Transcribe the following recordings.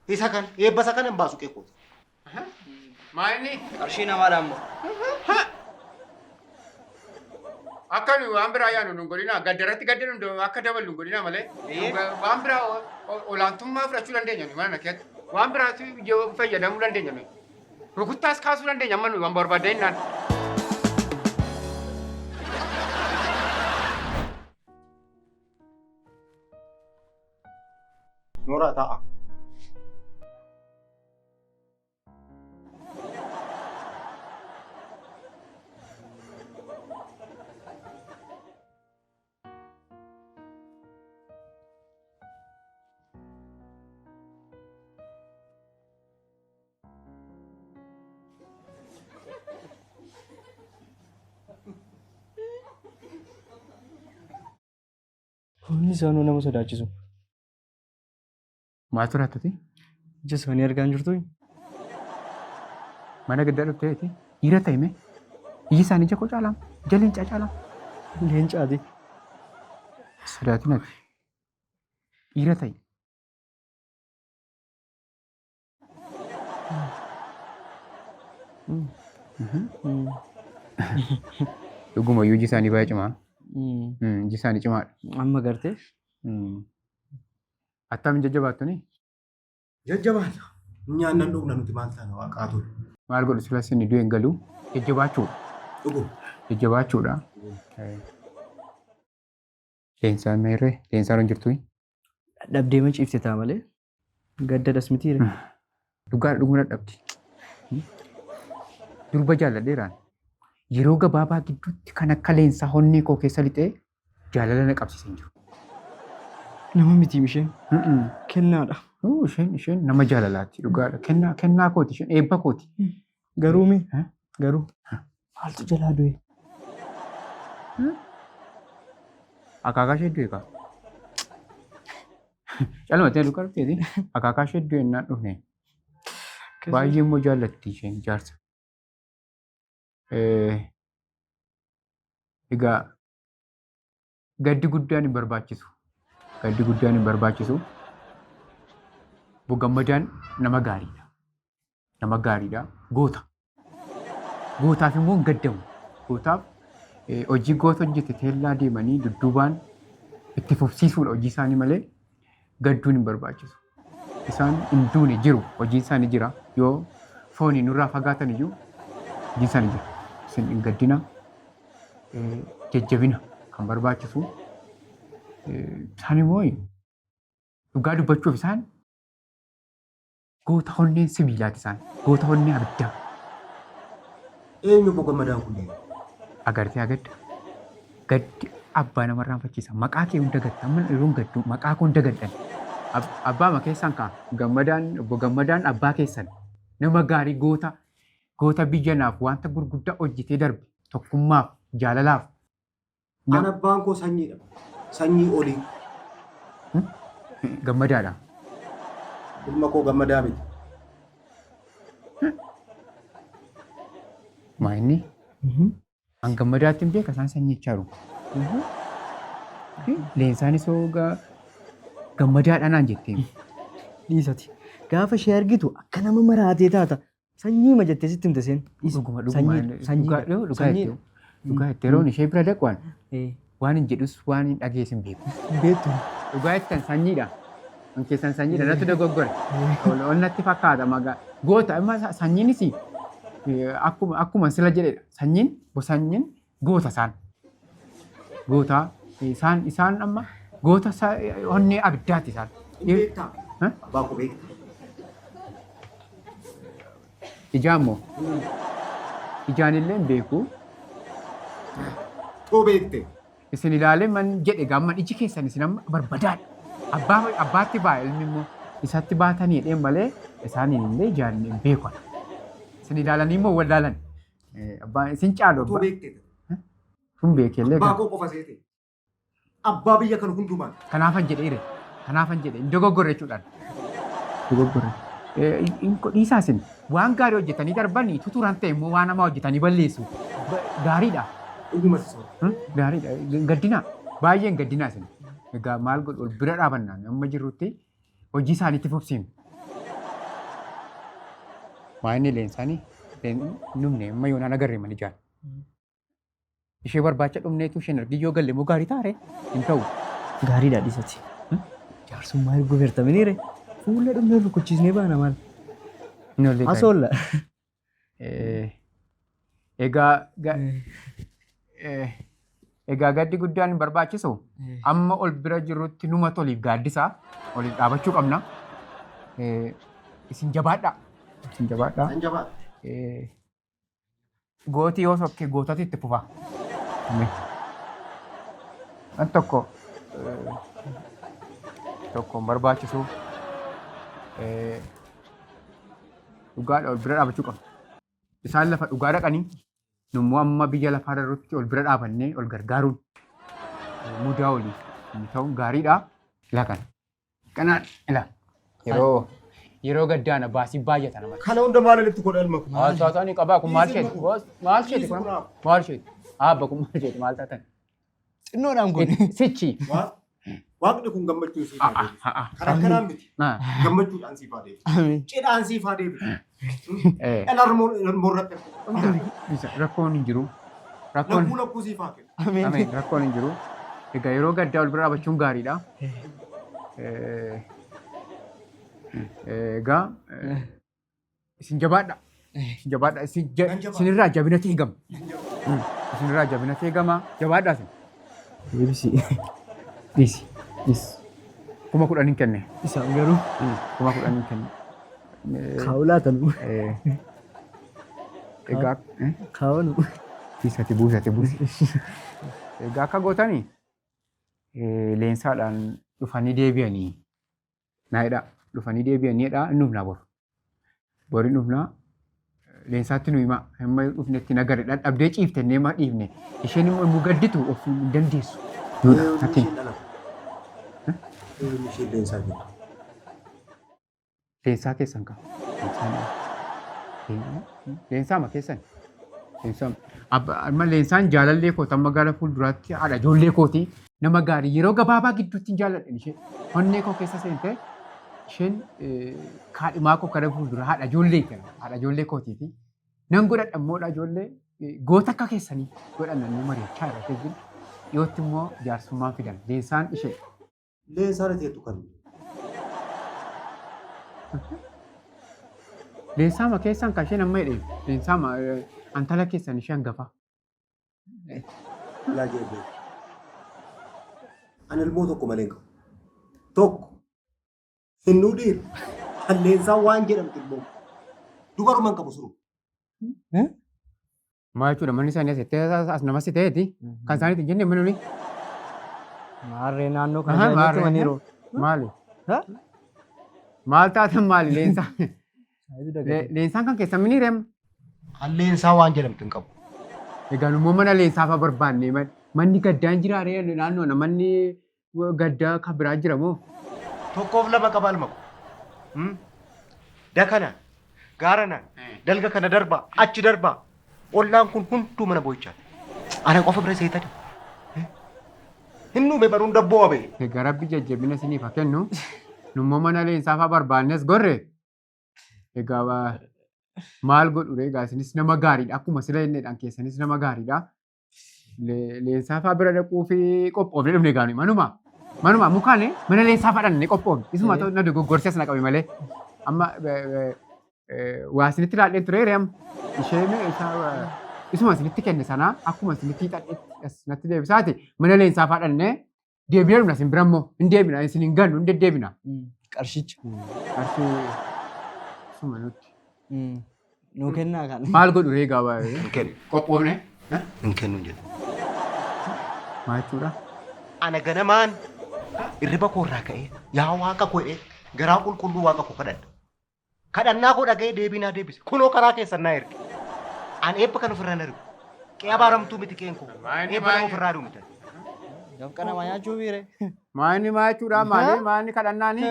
Isa kan eebba isa kan hin baasu qeeqooti. Maalini? Qarshii namaadhaan moo? Akka nu waan biraa yaanu nu godhina gaddarratti gaddinu akka dabalu nu godhina malee waan biraa olaantummaa fudhachuu dandeenya nu mana keetti waan biraatti fayyadamuu dandeenya nu rukuttaas kaasuu dandeenya amma nu waan barbaadannaan. Nooraa ta'a. Inni isaanuu nama sodaachisu. Maal turaattati? Ija isaanii argaa hin jirtu. Mana guddaa dhufteeti dhiira ta'ime iji isaanii ija koo caalaa ija leencaa caalaa. Leencaati. Sodaatinati dhiira ta'e. Dhugumayyuu iji isaanii baay'ee cimaa. Iji isaanii cimaadha. Amma gartee. Attamiin jajjabaattuni? Jajjabaan nyaannan dhugna nuti maal taana waaqaatu. Maal godhu silas inni du'e hin galu jajjabaachuudha. Dhugu. Jajjabaachuudha. Leensaan meerree leensaan hin jirtu. Dhabdee maciifte ta'a malee gadda dhasmitiire. Dhugaa dhuguma dadhabdi. Durba jaalladheeraan yeroo gabaabaa gidduutti kan akka leensaa honnee koo keessa lixee jaalala na qabsiisee jiru. Nama miti isheen. Kennaadha. Isheen nama jaalalaatti dhugaadha. Kennaa kooti isheen eebba kooti. Garuu mi? Garuu maaltu jalaa du'e? Akaakaa ishee du'e kaa. Calmatee dhugaa dhufteeti. Akaakaa ishee du'e innaan dhufne. Baay'ee immoo jaallatti isheen jaarsa. Egaa gaddi guddaan hin barbaachisu. Gaddi guddaan hin barbaachisu. Gammadaan nama gaariidha. Nama gaariidha. Goota. Gootaaf immoo hin gaddamu. Gootaaf hojii goota hojjete teellaa deemanii dudduubaan itti fufsiisuudha hojii isaanii malee gadduun hin barbaachisu. Isaan hin duune jiru. Hojiin isaanii jira. Yoo foonii nurraa fagaatan iyyuu hojiin isaanii jira. Isin hin gaddina. Jajjabina kan barbaachisu. Isaan immoo dhugaa dubbachuuf isaan goota honneen sibiilaati isaan. Goota honnee abiddaa. Eenyu obbo Gammadaan kunneen? Agartee agadda. Gaddi abbaa namarraan fakkiisa. Maqaa kee hunda gadda. Amma yeroo gaddu maqaa koo hunda gaddan. Abbaa keessan kaa Gammadaan obbo Gammadaan abbaa keessan nama gaarii goota biyyanaaf wanta gurguddaa hojjetee darbe tokkummaaf jaalalaaf. An abbaan koo sanyiidha. Sanyii olii. Gammadaadha. Ilma koo Gammadaa miti. Maa inni? An Gammadaatti hin beeka isaan sanyichaa jiru. Leensaanis Gammadaadha naan jettee. Dhiisati. Gaafa ishee argitu akka nama maraatee taata. Sanyii ma jettee sitti himte seen. Dhugaa itti yeroon ishee bira dhaqwaan waan hin jedhus waan hin dhageessin beeku. Beektu. Dhugaa ittan sanyiidha. An keessan sanyiidha natti dogoggore. Onnatti fakkaata magaa. Goota amma sanyiinis akkuma sila jedhedha. Sanyiin goota isaan. Goota isaan amma goota honnee abiddaati isaan. Beektaa? Abbaa koo beektaa? Ijaan moo? Ijaan illee hin beeku. Too beekte? Isin ilaalee man jedhe gaamman iji keessan isin amma barbadaadha. Abbaatti ba'a ilmi immoo isatti baatanii jedheen malee isaaniin illee ijaan hin beeku. Isin ilaalanii immoo wal ilaalan. Isin caalu Too beekte? Kun beekellee. Abbaa koo qofa seete. Abbaa biyya kana hundumaan. Kanaafan jedheere. Kanaafan jedhe hin dogoggorre jechuudhaan. Dogoggorre. Dhiisaa isin waan gaarii hojjetanii darbanii tuturaan ta'e immoo waan namaa hojjetanii balleessu. Gaariidha. Dhuguma sisoo. Gaariidha. Gaddinaa. Baay'een gaddinaa isin. Egaa maal godhu bira dhaabannaan amma jirrutti hojii isaaniitti fufsiinu. Maayini leensaanii numne amma yoonaan agarree mani jaan. Ishee barbaacha dhumneetu isheen argi yoo galle moo gaarii taare hin ta'u. Gaariidha dhiisati. Jaarsummaa erguu feertaminiire fuula dhumnee rukuchiisnee baana maal. Asoolla. Egaa gaddi guddaan hin barbaachisu amma ol bira jirrutti numa toliif gaaddisaa oliif dhaabachuu qabna. Isin jabaadhaa. Isin jabaadhaa. Kan jabaa. Gootii yoo sokke gootatti itti fufaa. An tokko hin barbaachisu dhugaadha ol bira dhaabachuu qabna. Isaan lafa dhugaa dhaqanii nummoo amma biyya lafaa irratti ol bira dhaabannee ol gargaaruun mudaa olii inni ta'uun gaariidha. Ilaa kana. Kanaan ilaa yeroo gaddaana baasii baay'ata namatti. Kana hunda maal walitti godha ilma kun? Maal taatanii qabaa kun maal isheeti? Maal isheeti kun? Maal isheeti? Abba kun maal isheeti? Maal taatan? Xinnoodhaan kun. Sichi. Waaqni kun gammachuu siif haa deebisu. Kan akkanaan miti. Gammachuudhaan siif haa deebisu. Cidhaan siif haa deebisu. Morratti. Rakkoon hin jiru. Lakkuu siif haa kennu. Rakkoon hin jiru. Egaa yeroo gaddaa ol bira dhaabachuun gaariidha. Egaa isin jabaadha. Isin jabaadha. Isinirraa jabina ta'e gama. Isinirraa jabina ta'e gama. Jabaadhaa isin. Deebisi. Dhiisi. Dhiisi. 10,000 kenne. Isaan garuu 10,000 kenne. kaawulaatan. Egaa Kaawwanu. buusati. Egaa akka gootanii leensaadhaan dhufanii deebi'anii naayidha. Dhufanii deebi'aniidha inni hufnaa boru. Boru inni hufnaa leensaatti nu himaa hamma dhufnetti nagareedhaan dhabdee ciiftennee maa dhiifne isheen immoo gadditu of hin dandeessu. Leensaa keessan qaba. Leensaama keessan. Amma leensaan jaalallee kooti amma gara fuulduraatti haadha ijoollee kooti nama gaarii yeroo gabaabaa gidduutti hin jaalladhan ishee onnee koo keessa seentee isheen kaadhimaa koo gara fuuldura haadha ijoollee kootiiti. Nan godhadha immoodha ijoollee goota akka keessanii godhannanii mari'achaa irratti jiru. Dhiyootti immoo jaarsummaan fidan leensaan ishee. Leensaan teettu kan. Leensaama keessan kan isheen amma jedhee leensaama antala keessan ishee hangafa. Laajee ani ilmoo tokko malee qabu. Tokko hinnuu dhiiru halleensaan waan jedhamtu ilmoo dubarumaan qabu suru. Maal jechuudha manni isaanii as namatti ta'eeti kan isaaniitti hin jenne manni. Maarree naannoo kan jaallatu maniiru. Maali? Maal taatan maali leensaan? Leensaan kan keessan mini reema. Halleensaan waan jedhamtu hin qabu. Egaa immoo mana leensaafaa barbaanne manni gaddaan jiraaree naannoon manni gaddaa kan biraa jira moo? Tokkoof lama qaba almaku. Dakana gaarana dalga kana darba achi darba ollaan kun hunduu mana boo'ichaati. Ana qofa bira seetani. Hinnuu baruun dabboo wabe. Egaa rabbi jajjabina isiniif haa kennu. Nummoo mana leensaafaa barbaannes gorre. Egaa maal godhu egaa isinis nama gaariidha akkuma sila inneedhaan keessanis nama gaariidha. Leensaafaa bira dhaquu fi qophoofne dhufne gaani manuma mukaan mana leensaafaa dhannee qophoofne isuma ta'u na dogoggorsees na qabe malee amma waa isinitti ilaalleen ture reem isheen isuma isinitti kenne sanaa akkuma isinitti natti deebisaati mana leensaafaa dhannee deebinee dhumna isin birammoo hin deebina isin hin gannu hin deddeebina. Qarshicha. Qarshii isuma nutti. Nuu kennaa kan. Maal godhu egaa qophoofne? Hin kennu jedhu. Maal jechuudha? Ana ganamaan irriba koorraa ka'ee yaa waaqa ko'ee garaa qulqulluu waaqa koo kadhadha. Kadhannaa koo dhaga'ee deebinaa deebise. Kunoo karaa keessan naa erge. Ani eebba kan ofirraa na rigu. Qe'ee abaaramtuu miti qe'een koo. Eebba nama ofirraa rigu miti. Dafqa nama nyaachuu biire. Maanni jechuudha maanni kadhannaani?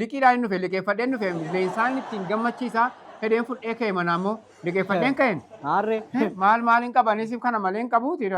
Liqiidhaan dhufe liqeeffadheen dhufe leensaan ittiin gammachiisaa fedheen fudhee ka'e manaa immoo liqeeffadheen ka'een. Maarree. Maaliin qabaniif kana malee hin qabuuti.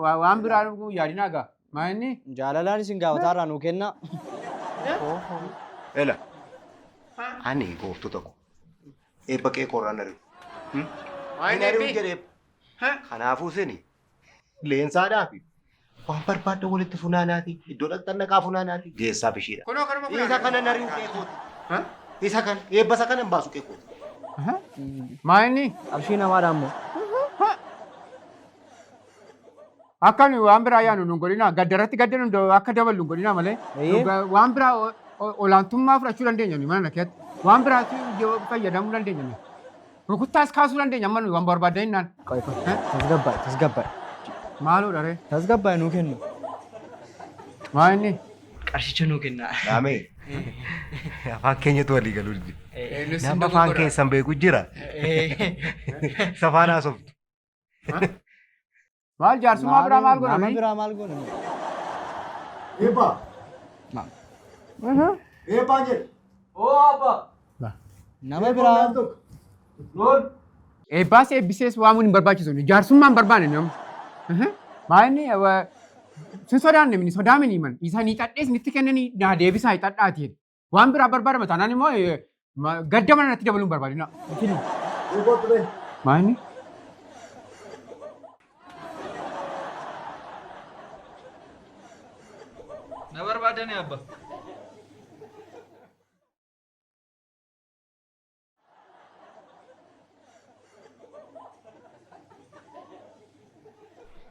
Waan biraa yaadinaa gaa. Maanni? Jaalalaan isin gaafataarraa nuu kennaa. Ela. Ani gooftu tokko. Eebba kee korraan ari'u. Maayini Ani ari'u eebbi? jedhee. Kanaafuu sini leensaadhaafi waan barbaadde walitti funaanaati. Iddoo dhaqxan dhaqaa funaanaati. Geessaaf ishiidha. Kunoo kanuma Isa kana nari'u qeekooti. Isa kana eebba isa kana hin baasu qeekooti. Maayini? Qarshii namaadhaan moo? Akkan waan biraa yaanu nun godhina gaddarratti gaddan hundoo akka daballu hin godhina malee waan biraa olaantummaa fudhachuu dandeenya mana nakkeetti waan biraatti fayyadamuu dandeenya rukuttaas kaasuu dandeenya amma nuyi waan barbaadda innaan. Qoy tasgabbaa'e. Maaloo dharee? Tasgabbaa'e nuu kennu. Maa inni? Qarshicha nuu kennaa. Dhaamee. Afaan keenyatu walii galuu dide. Nama afaan keessan beeku jira. Safaan haasoftu. Maal jaarsummaa biraa maal godhame? Nama biraa maal godhame? Eebbaa. Eebbaa jedhe. Oo abbaa. Nama biraa. Eebbaas eebbisees waamuun hin barbaachisu. Jaarsummaan barbaanne nama. Maa inni sin sodaanne mini sodaamini man isanii xadhees nitti kennanii naa deebisaa xadhaati. Waan biraa barbaadama taanaan immoo gadda mana natti dabaluun barbaadina. Maa inni? Na barbaadani abba.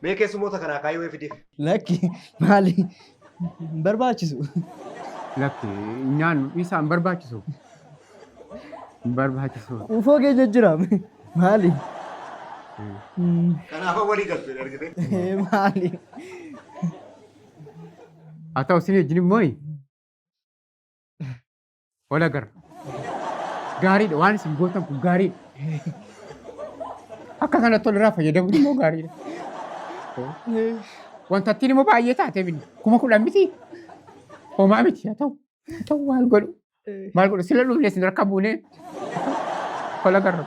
Mee keessummoota kanaa kaayyoo eefideef. Lakki maali? Barbaachisu. Lakki nyaannu isaa hin barbaachisu. Hin barbaachisu. Ufoo kee jijjiirame. Maali? Kanaaf walii galtee argite. Maali? Haa ta'u isin wajjin immoo wal agarra. Gaariidha waan isin gootan kun gaariidha. Akka kanatti walirraa fayyadamuun immoo gaariidha. Wanta ittiin immoo baay'ee taatee mini 10,000 miti. Homaa miti haa ta'u maal godhu. Maal godhu sila dhufnee isin harka buunee wal agarra.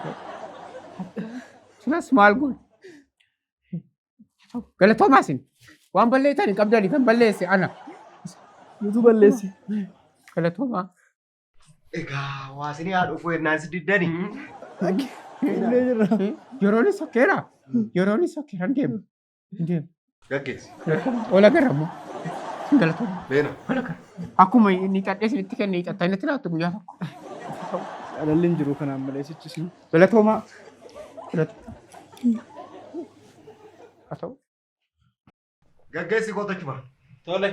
Silas maal godhu. Galatoomaa isin waan balleessan hin qabdanii kan balleesse ana. Nutu balleesse. Galatoomaa. Egaa waasinii haa dhufu ennaan si diddanii. Fuulee jirra. Yeroonis sokkeera. Yeroonis sokkeera hin deemu. Hin deemu. Gaggeessi. Wal agarra immoo. Galatoomaa. Beena. Wal agarra. Akkuma inni xadhees itti kenne hiixattaa inni itti laattu guyyaa tokko. Alalli hin jiru kanaan malee sichis. Galatoomaa. Haa ta'u. Gaggeessi gootachuma. Tole.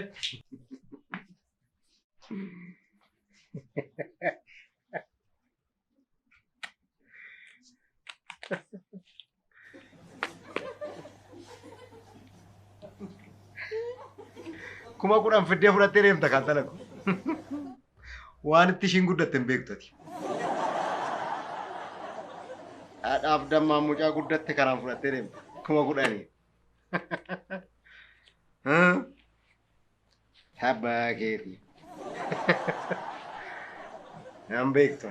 Kuma kudhan fiddee fudhattee deemta kan talagu. Waan itti ishiin guddatte hin beektati. Haadhaaf dammaan mucaa guddatte kanaan fudhattee deemta. Kuma kudhanii. Tabbaa keetii. Nan beektu.